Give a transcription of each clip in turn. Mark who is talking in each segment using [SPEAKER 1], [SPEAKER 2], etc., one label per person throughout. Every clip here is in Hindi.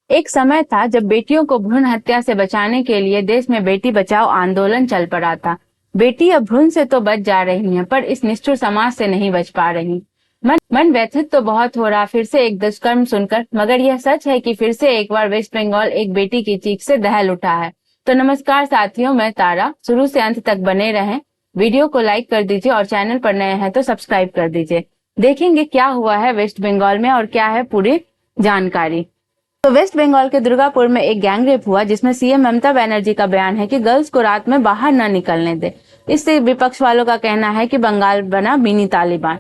[SPEAKER 1] एक समय था जब बेटियों को भ्रूण हत्या से बचाने के लिए देश में बेटी बचाओ आंदोलन चल पड़ा था। बेटी अब भ्रूण से तो बच जा रही हैं, पर इस निष्ठुर समाज से नहीं बच पा रही। मन व्यथित तो बहुत हो रहा फिर से एक दुष्कर्म सुनकर, मगर यह सच है कि फिर से एक बार वेस्ट बंगाल एक बेटी की चीख से दहल उठा है। तो नमस्कार साथियों, मैं तारा। शुरू से अंत तक बने रहें। वीडियो को लाइक कर दीजिए और चैनल पर नए हैं तो सब्सक्राइब कर दीजिए। देखेंगे क्या हुआ है वेस्ट बंगाल में और क्या है पूरी जानकारी। तो वेस्ट बंगाल के दुर्गापुर में एक गैंग रेप हुआ, जिसमें सीएम ममता बनर्जी का बयान है कि गर्ल्स को रात में बाहर न निकलने दे। इससे विपक्ष वालों का कहना है कि बंगाल बना मिनी तालिबान।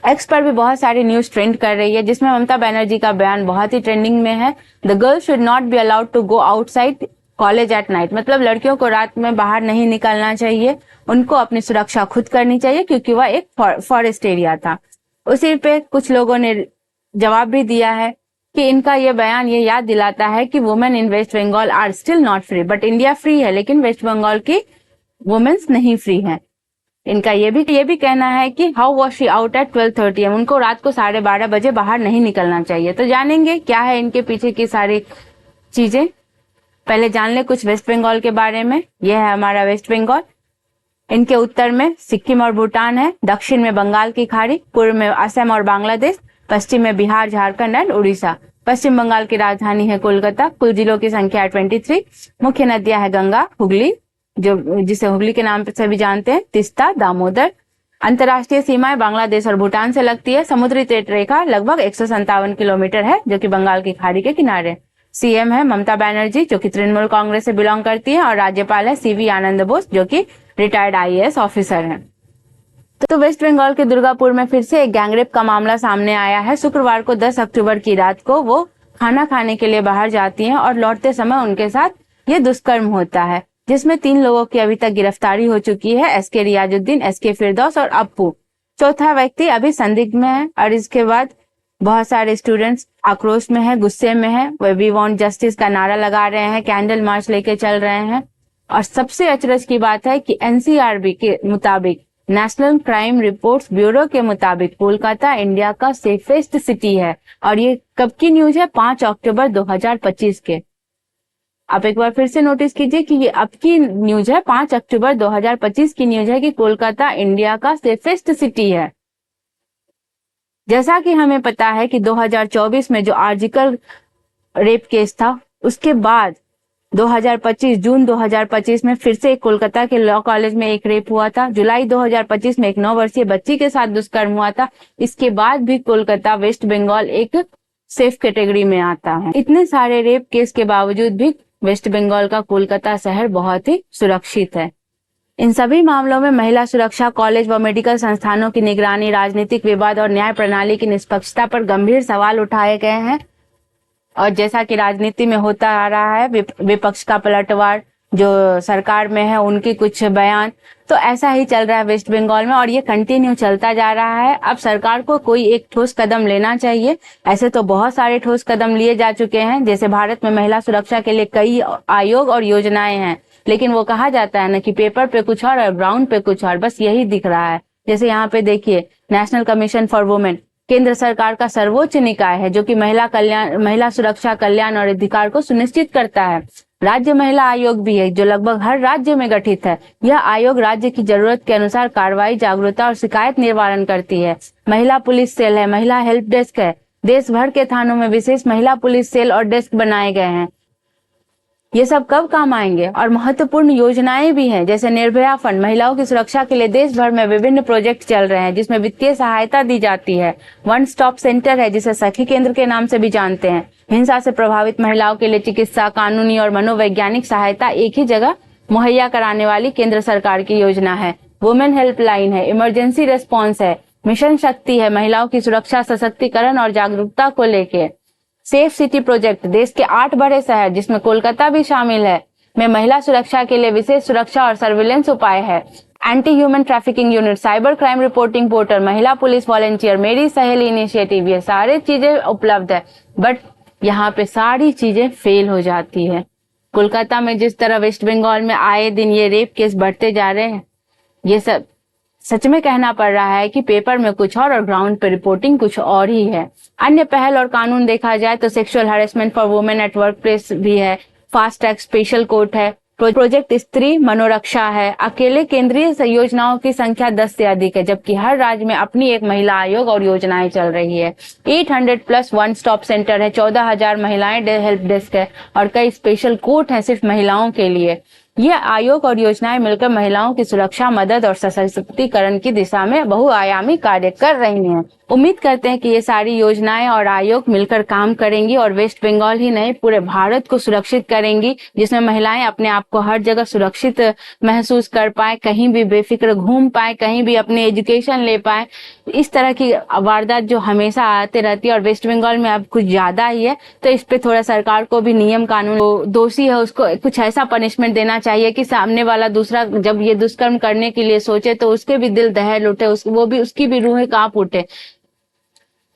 [SPEAKER 1] एक्स पर भी बहुत सारी न्यूज ट्रेंड कर रही है, जिसमें ममता बनर्जी का बयान बहुत ही ट्रेंडिंग में है। The girls should not be allowed to go outside college at night. मतलब लड़कियों को रात में बाहर नहीं निकलना चाहिए, उनको अपनी सुरक्षा खुद करनी चाहिए, क्योंकि वह एक फॉरेस्ट एरिया था। उसी पे कुछ लोगों ने जवाब भी दिया है कि इनका ये बयान ये याद दिलाता है कि women in West Bengal are still not free. But India free है, लेकिन वेस्ट बंगाल की वुमेन्स नहीं फ्री हैं। इनका ये भी कहना है कि how was she out at 12:30 am। उनको रात को 12:30 बजे बाहर नहीं निकलना चाहिए। तो जानेंगे क्या है इनके पीछे की सारी चीजें। पहले जान ले कुछ वेस्ट बंगाल के बारे में। यह है हमारा वेस्ट बंगाल। इनके उत्तर में सिक्किम और भूटान है, दक्षिण में बंगाल की खाड़ी, पूर्व में असम और बांग्लादेश, पश्चिम में बिहार, झारखंड एंड उड़ीसा। पश्चिम बंगाल की राजधानी है कोलकाता। कुल जिलों की संख्या है 23। मुख्य नदियां है गंगा, हुगली, जो जिसे हुगली के नाम से भी जानते हैं, तीस्ता, दामोदर। अंतर्राष्ट्रीय सीमाएं बांग्लादेश और भूटान से लगती है। समुद्री तट रेखा लगभग 157 किलोमीटर है, जो कि बंगाल की खाड़ी के किनारे। सीएम है ममता बनर्जी, जो कि तृणमूल कांग्रेस से बिलोंग करती है, और राज्यपाल है सीवी आनंद बोस, जो कि रिटायर्ड आईएएस ऑफिसर हैं। तो वेस्ट बंगाल के दुर्गापुर में फिर से एक गैंगरेप का मामला सामने आया है। शुक्रवार को 10 अक्टूबर की रात को वो खाना खाने के लिए बाहर जाती हैं और लौटते समय उनके साथ ये दुष्कर्म होता है, जिसमें 3 लोगों की अभी तक गिरफ्तारी हो चुकी है। एसके रियाजुद्दीन, एसके फिरदौस और अप्पू। चौथा व्यक्ति अभी संदिग्ध में है। और इसके बाद बहुत सारे स्टूडेंट्स आक्रोश में है, गुस्से में है। वी वांट जस्टिस का नारा लगा रहे हैं, कैंडल मार्च लेके चल रहे हैं। और सबसे अचरज की बात है कि एनसीआरबी के मुताबिक, नेशनल क्राइम रिपोर्ट्स ब्यूरो के मुताबिक, कोलकाता इंडिया का सेफेस्ट सिटी है। और ये कब की न्यूज है? 5 अक्टूबर 2025 के। आप एक बार फिर से नोटिस कीजिए कि ये अब की न्यूज है, 5 अक्टूबर 2025 की न्यूज है कि कोलकाता इंडिया का सेफेस्ट सिटी है। जैसा कि हमें पता है कि 2024 में जो आर्जिकल रेप केस था, उसके बाद 2025 जून 2025 में फिर से कोलकाता के लॉ कॉलेज में एक रेप हुआ था। जुलाई 2025 में एक 9 वर्षीय बच्ची के साथ दुष्कर्म हुआ था। इसके बाद भी कोलकाता, वेस्ट बंगाल एक सेफ कैटेगरी में आता है। इतने सारे रेप केस के बावजूद भी वेस्ट बंगाल का कोलकाता शहर बहुत ही सुरक्षित है। इन सभी मामलों में महिला सुरक्षा, कॉलेज व मेडिकल संस्थानों की निगरानी, राजनीतिक विवाद और न्याय प्रणाली की निष्पक्षता पर गंभीर सवाल उठाए गए हैं। और जैसा कि राजनीति में होता आ रहा है, विपक्ष का पलटवार, जो सरकार में है उनकी कुछ बयान, तो ऐसा ही चल रहा है वेस्ट बंगाल में और ये कंटिन्यू चलता जा रहा है। अब सरकार को कोई एक ठोस कदम लेना चाहिए। ऐसे तो बहुत सारे ठोस कदम लिए जा चुके हैं, जैसे भारत में महिला सुरक्षा के लिए कई आयोग और योजनाएं हैं, लेकिन वो कहा जाता है ना कि पेपर पे कुछ और ग्राउंड पे कुछ और, बस यही दिख रहा है। जैसे यहाँ पे देखिए, नेशनल कमीशन फॉर वुमेन केंद्र सरकार का सर्वोच्च निकाय है, जो कि महिला सुरक्षा, कल्याण और अधिकार को सुनिश्चित करता है। राज्य महिला आयोग भी है, जो लगभग हर राज्य में गठित है। यह आयोग राज्य की जरूरत के अनुसार कार्रवाई, जागरूकता और शिकायत निवारण करती है। महिला पुलिस सेल है, महिला हेल्प डेस्क है। देश भर के थानों में विशेष महिला पुलिस सेल और डेस्क बनाए गए हैं। ये सब कब काम आएंगे? और महत्वपूर्ण योजनाएं भी हैं, जैसे निर्भया फंड, महिलाओं की सुरक्षा के लिए देश भर में विभिन्न प्रोजेक्ट चल रहे हैं, जिसमें वित्तीय सहायता दी जाती है। वन स्टॉप सेंटर है, जिसे सखी केंद्र के नाम से भी जानते हैं। हिंसा से प्रभावित महिलाओं के लिए चिकित्सा, कानूनी और मनोवैज्ञानिक सहायता एक ही जगह मुहैया कराने वाली केंद्र सरकार की योजना है। वुमेन हेल्पलाइन है, इमरजेंसी रेस्पॉन्स है, मिशन शक्ति है, महिलाओं की सुरक्षा, सशक्तिकरण और जागरूकता को लेके। सेफ सिटी प्रोजेक्ट, देश के 8 बड़े शहर, जिसमें कोलकाता भी शामिल है, में महिला सुरक्षा के लिए विशेष सुरक्षा और सर्विलेंस उपाय है। Anti human trafficking unit, cyber crime reporting portal, महिला पुलिस वॉलेंटियर, मेरी सहेली इनिशिएटिव, ये सारे चीजें उपलब्ध है। बट यहाँ पे सारी चीजें फेल हो जाती है। कोलकाता में जिस तरह वेस्ट बंगाल में आए दिन ये रेप केस बढ़ते जा रहे हैं, ये सब सच में कहना पड़ रहा है कि पेपर में कुछ और ग्राउंड पे रिपोर्टिंग कुछ और ही है। अन्य पहल और कानून देखा जाए तो sexual harassment for women at work place भी है, फास्ट ट्रैक स्पेशल कोर्ट है, प्रोजेक्ट स्त्री मनोरक्षा है। अकेले केंद्रीय योजनाओं की संख्या 10 से अधिक है, जबकि हर राज्य में अपनी एक महिला आयोग और योजनाएं चल रही है। 800+ वन स्टॉप सेंटर है, 14,000 महिलाएं हेल्प डेस्क है और कई स्पेशल कोर्ट हैं सिर्फ महिलाओं के लिए। ये आयोग और योजनाएं मिलकर महिलाओं की सुरक्षा, मदद और सशक्तिकरण की दिशा में बहुआयामी कार्य कर रही हैं। उम्मीद करते हैं कि ये सारी योजनाएं और आयोग मिलकर काम करेंगी और वेस्ट बंगाल ही नहीं पूरे भारत को सुरक्षित करेंगी, जिसमें महिलाएं अपने आप को हर जगह सुरक्षित महसूस कर पाए, कहीं भी बेफिक्र घूम पाए, कहीं भी अपने एजुकेशन ले पाए। इस तरह की वारदात जो हमेशा आते रहती है और वेस्ट बंगाल में अब कुछ ज्यादा ही है, तो इस पे थोड़ा सरकार को भी नियम कानून, दोषी है उसको कुछ ऐसा पनिशमेंट देना चाहिए कि सामने वाला दूसरा जब ये दुष्कर्म करने के लिए सोचे तो उसके भी दिल दहल उठे, उसकी भी रूहें कांप उठे।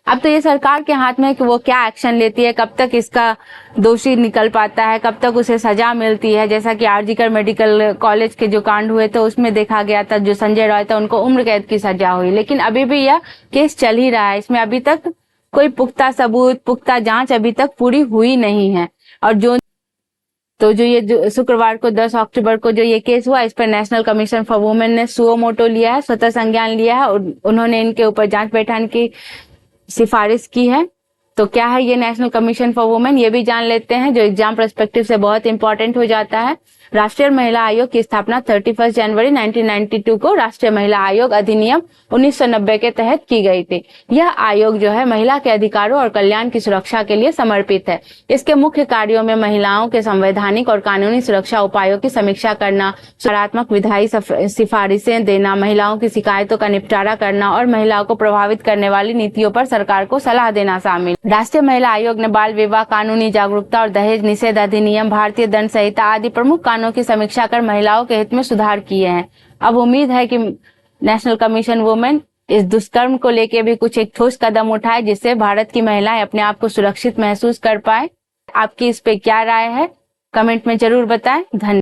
[SPEAKER 1] अब तो ये सरकार के हाथ में है कि वो क्या एक्शन लेती है, कब तक इसका दोषी निकल पाता है, कब तक उसे सजा मिलती है। जैसा कि आरजीकर मेडिकल कॉलेज के जो कांड हुए थे उसमें देखा गया था, जो संजय रॉय था उनको उम्र कैद की सजा हुई, लेकिन अभी भी यह केस चल ही रहा है। इसमें अभी तक कोई पुख्ता सबूत, पुख्ता जांच अभी तक पूरी हुई नहीं है। और जो ये शुक्रवार को 10 अक्टूबर को जो ये केस हुआ, इस पर नेशनल कमीशन फॉर वुमेन ने सुओ मोटो लिया है, स्वतः संज्ञान लिया है और उन्होंने इनके ऊपर जांच बैठाने की सिफारिश की है। तो क्या है ये नेशनल कमीशन फॉर वुमेन, ये भी जान लेते हैं, जो एग्जाम पर्सपेक्टिव से बहुत इंपॉर्टेंट हो जाता है। राष्ट्रीय महिला आयोग की स्थापना 31 जनवरी 1992 को राष्ट्रीय महिला आयोग अधिनियम 1990 के तहत की गई थी। यह आयोग जो है महिला के अधिकारों और कल्याण की सुरक्षा के लिए समर्पित है। इसके मुख्य कार्यों में महिलाओं के संवैधानिक और कानूनी सुरक्षा उपायों की समीक्षा करना, सकारात्मक विधायी सिफारिशें देना, महिलाओं की शिकायतों का निपटारा करना और महिलाओं को प्रभावित करने वाली नीतियों पर सरकार को सलाह देना शामिल। राष्ट्रीय महिला आयोग ने बाल विवाह, कानूनी जागरूकता और दहेज निषेध अधिनियम, भारतीय दंड संहिता आदि प्रमुख कानूनों की समीक्षा कर महिलाओं के हित में सुधार किए हैं। अब उम्मीद है कि नेशनल कमीशन वुमेन इस दुष्कर्म को लेकर भी कुछ एक ठोस कदम उठाए, जिससे भारत की महिलाएं अपने आप को सुरक्षित महसूस कर पाए। आपकी इस पे क्या राय है, कमेंट में जरूर बताएं। धन्यवाद।